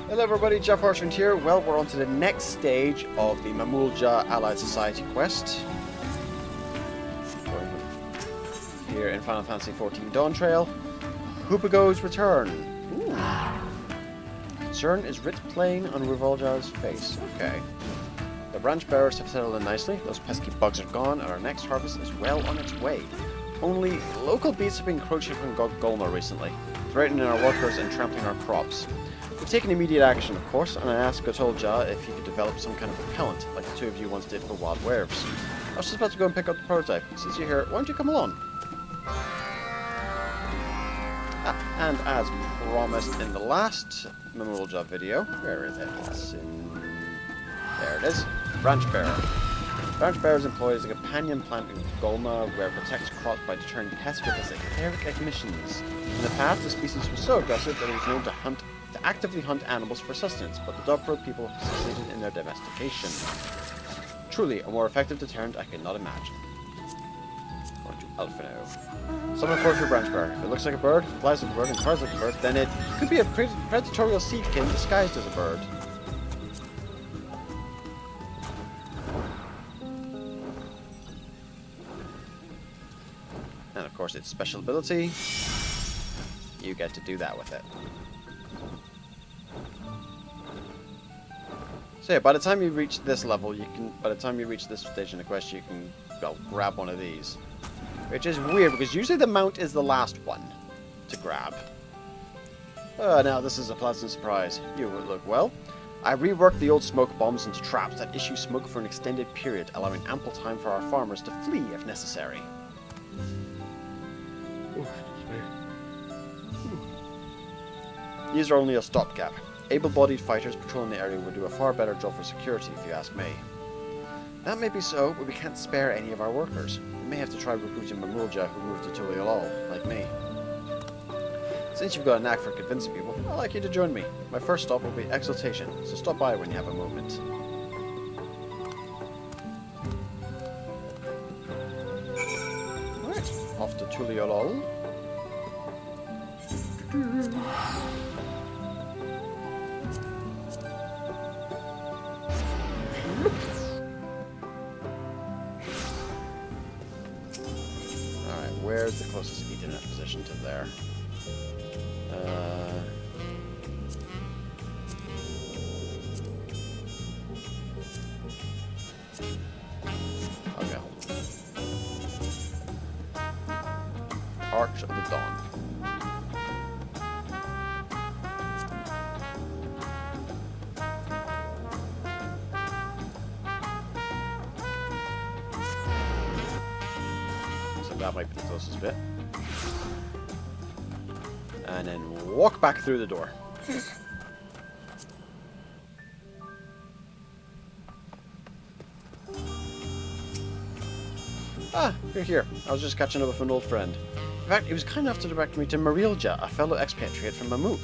Hello everybody, JaffaArchfiend here. Well, we're on to the next stage of the Mamool Ja Allied Society quest. Here in Final Fantasy XIV Dawntrail. Hoopago's return. Ooh. Concern is writ plain on Mamool Ja's face. Okay. The branch bearers have settled in nicely, those pesky bugs are gone, and our next harvest is well on its way. Only, local beasts have been encroaching on Golma recently, threatening our workers and trampling our crops. We've taken immediate action, of course, and I asked Yak Ja if he could develop some kind of repellent, like the two of you once did for wild werewolves. I was just about to go and pick up the prototype. Since you're here, why don't you come along? And as promised in the last Mamool Ja video, where is it? There it is. Branch Bearer. Branch Bearer is employed as a companion plant in Golma, where it protects crops by deterring pests with its etheric emissions. In the past, the species was so aggressive that it was known to actively hunt animals for sustenance, but the Dogford people have succeeded in their domestication. Truly, a more effective deterrent I could not imagine. Going to Alphino. Summon forth your branch bearer. If it looks like a bird, flies like a bird, and cries like a bird, then it could be a predatorial seedkin disguised as a bird. And of course its special ability, you get to do that with it. So yeah, by the time you reach this level, by the time you reach this stage in the quest, you can grab one of these. Which is weird, because usually the mount is the last one to grab. Now this is a pleasant surprise. You look well. I reworked the old smoke bombs into traps that issue smoke for an extended period, allowing ample time for our farmers to flee if necessary. These are only a stopgap. Able-bodied fighters patrolling the area would do a far better job for security, if you ask me. That may be so, but we can't spare any of our workers. We may have to try recruiting Mamool Ja who moved to Tuliolol, like me. Since you've got a knack for convincing people, I'd like you to join me. My first stop will be Exaltation, so stop by when you have a moment. Alright, off to Tuliolol. Where's the closest Ethernet position to there? Okay. Arch of the Dawn. That might be the closest bit. And then walk back through the door. You're here. I was just catching up with an old friend. In fact, he was kind enough to direct me to Mamool Ja, a fellow expatriate from Mamook.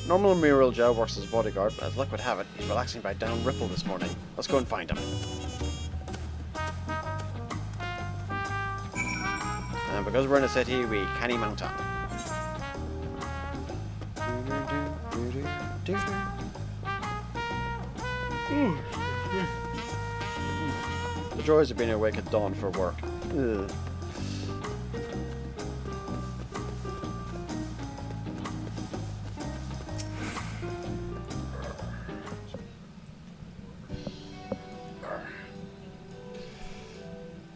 Normally Mamool Ja works as a bodyguard, but as luck would have it, he's relaxing by down Ripple this morning. Let's go and find him. And because we're in a city, we can't mount up. The joys of being awake at dawn for work. Ugh.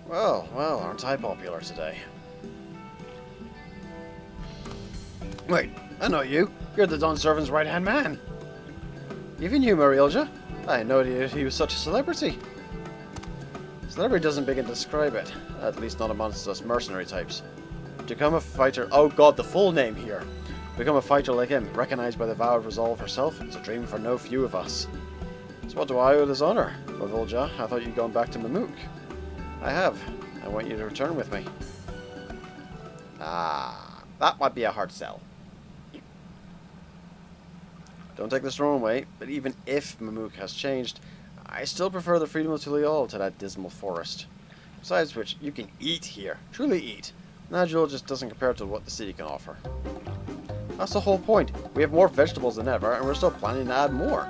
Well, aren't I popular today? Wait, I know you. You're the Dawn Servant's right-hand man. Even you, Mamool Ja. I didn't know he was such a celebrity. Celebrity doesn't begin to describe it. At least not amongst us mercenary types. To become a fighter... Oh god, the full name here. To become a fighter like him, recognized by the vow of resolve herself, it's a dream for no few of us. So what do I owe this honor? Mamool Ja, I thought you'd gone back to Mamook. I have. I want you to return with me. That might be a hard sell. Don't take this the wrong way, but even if Mamook has changed, I still prefer the freedom of Tuliolol to that dismal forest. Besides which, you can eat here. Truly eat. Najul just doesn't compare to what the city can offer. That's the whole point. We have more vegetables than ever, and we're still planning to add more.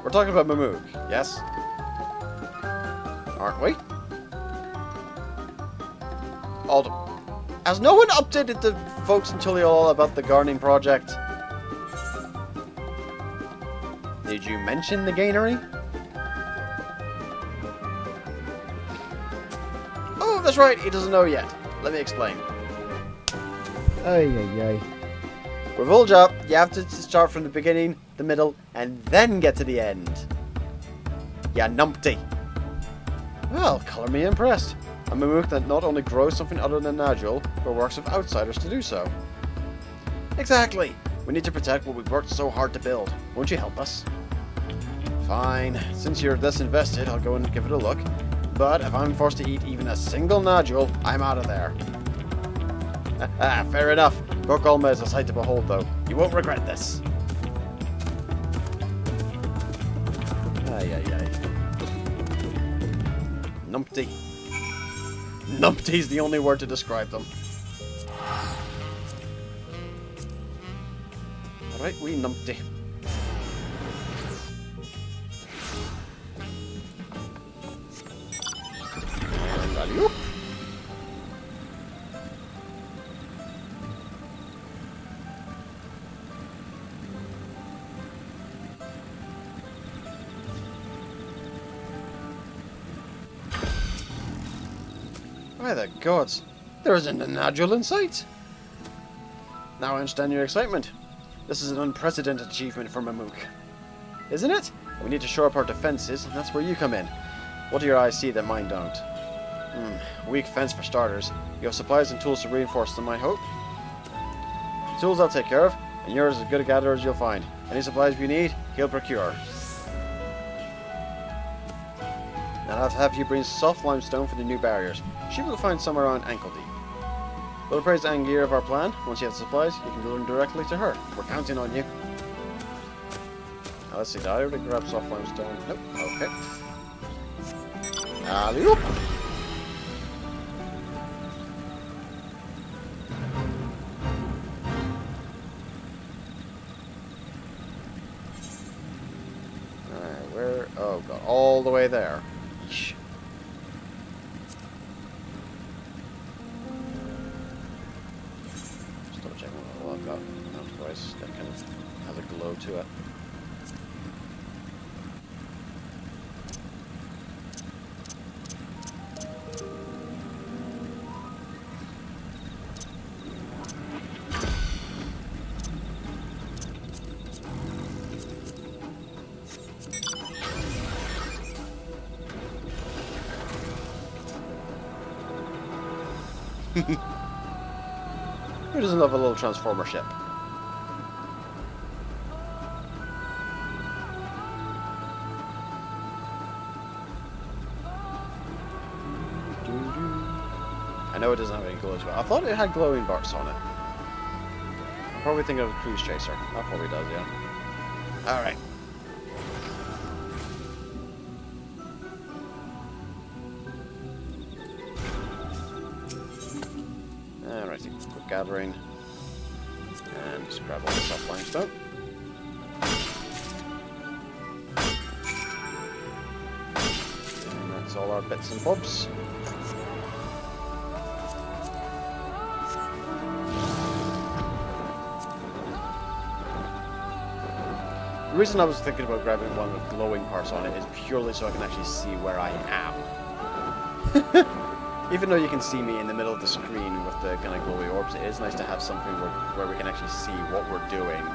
We're talking about Mamook, yes? Aren't we? Alden, has no one updated the folks in Tuliol about the gardening project? Did you mention the granary? Oh, that's right, he doesn't know yet. Let me explain. Ay, ay, ay. Mamool Ja, you have to start from the beginning, the middle, and then get to the end. Ya numpty. Well, colour me impressed. A mamook that not only grows something other than natural, but works with outsiders to do so. Exactly. We need to protect what we've worked so hard to build. Won't you help us? Fine. Since you're this invested, I'll go and give it a look. But if I'm forced to eat even a single nodule, I'm out of there. Fair enough. Bok Olma is a sight to behold, though. You won't regret this. Ay, ay, ay. Numpty. Numpty's the only word to describe them. Alright, we numpty. And alley-oop. By the gods, there isn't a nodule in sight. Now I understand your excitement. This is an unprecedented achievement for Mamook. Isn't it? We need to shore up our defenses, and that's where you come in. What do your eyes see that mine don't? Weak fence for starters. You have supplies and tools to reinforce them, I hope? Tools I'll take care of, and you're as good a gatherer as you'll find. Any supplies you need, he'll procure. And I'll have you bring soft limestone for the new barriers. She will find some around ankle deep. We'll appraise Angier of our plan. Once you have the supplies, you can go them directly to her. We're counting on you. Now, let's see, did I already grab soft limestone? Nope. Okay. Alley-oop! Alright, where? Oh, God. All the way there. Yeesh. Just double checking what I've got. Otherwise, that kind of has a glow to it. Who doesn't love a little transformer ship? I know it doesn't have any glows, but I thought it had glowing bars on it. I'm probably thinking of a cruise chaser. That probably does, yeah. Alright. Alrighty, quick gathering. And just grab all the soft limestone. And that's all our bits and bobs. The reason I was thinking about grabbing one with glowing parts on it is purely so I can actually see where I am. Even though you can see me in the middle of the screen with the kind of glowy orbs, it is nice to have something where we can actually see what we're doing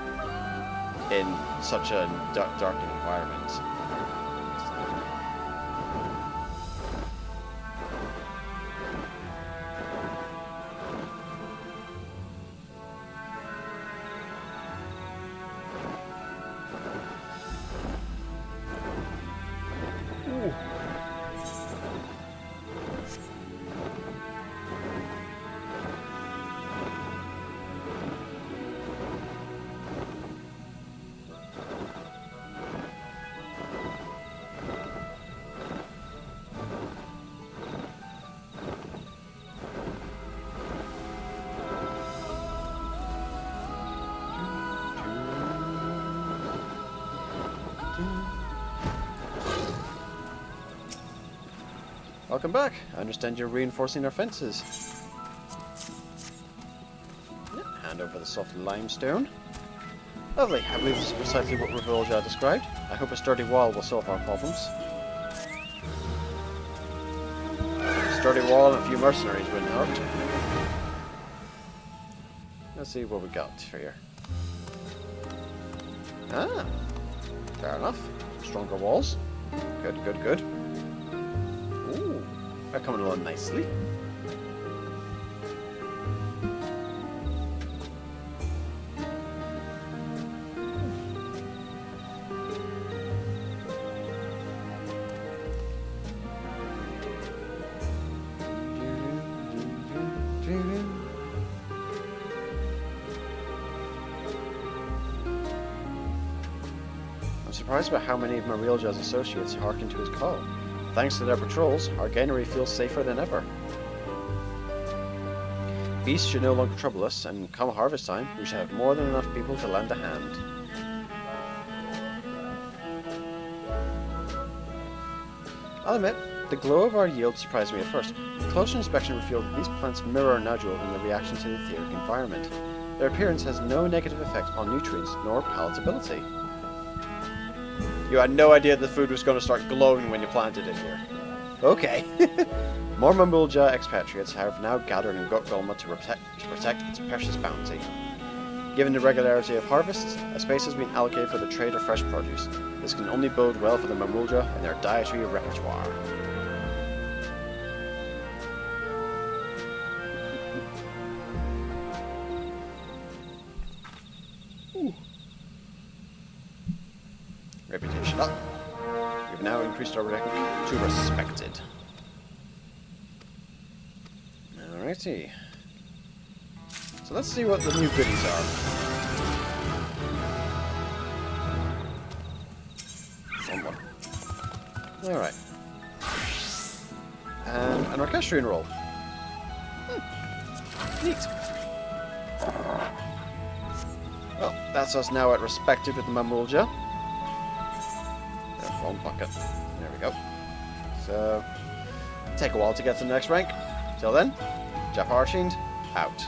in such a dark environment. Welcome back. I understand you're reinforcing our fences. Hand over the soft limestone. Lovely. I believe this is precisely what Mamool Ja described. I hope a sturdy wall will solve our problems. A sturdy wall and a few mercenaries wouldn't hurt. Let's see what we got here. Ah, fair enough. Stronger walls. Good, good, good. Ooh, they're coming along nicely. Surprised about how many of Mamool Ja's associates hearken to his call. Thanks to their patrols, our granary feels safer than ever. Beasts should no longer trouble us, and come harvest time, we should have more than enough people to lend a hand. I'll admit, the glow of our yield surprised me at first. Closer inspection revealed that these plants mirror nodule in their reaction to the etheric environment. Their appearance has no negative effect on nutrients nor palatability. You had no idea the food was going to start glowing when you planted it here. Okay. More Mamool Ja expatriates have now gathered in Gulma to protect its precious bounty. Given the regularity of harvests, a space has been allocated for the trade of fresh produce. This can only bode well for the Mamool Ja and their dietary repertoire. Reputation up. We've now increased our rank to respected. Alrighty. So let's see what the new goodies are. One. Alright. And an orchestrion roll. Neat. Well, that's us now at respected with the Mamool Ja. Wrong bucket. There we go. So, take a while to get to the next rank. Till then, JaffaArchfiend, out.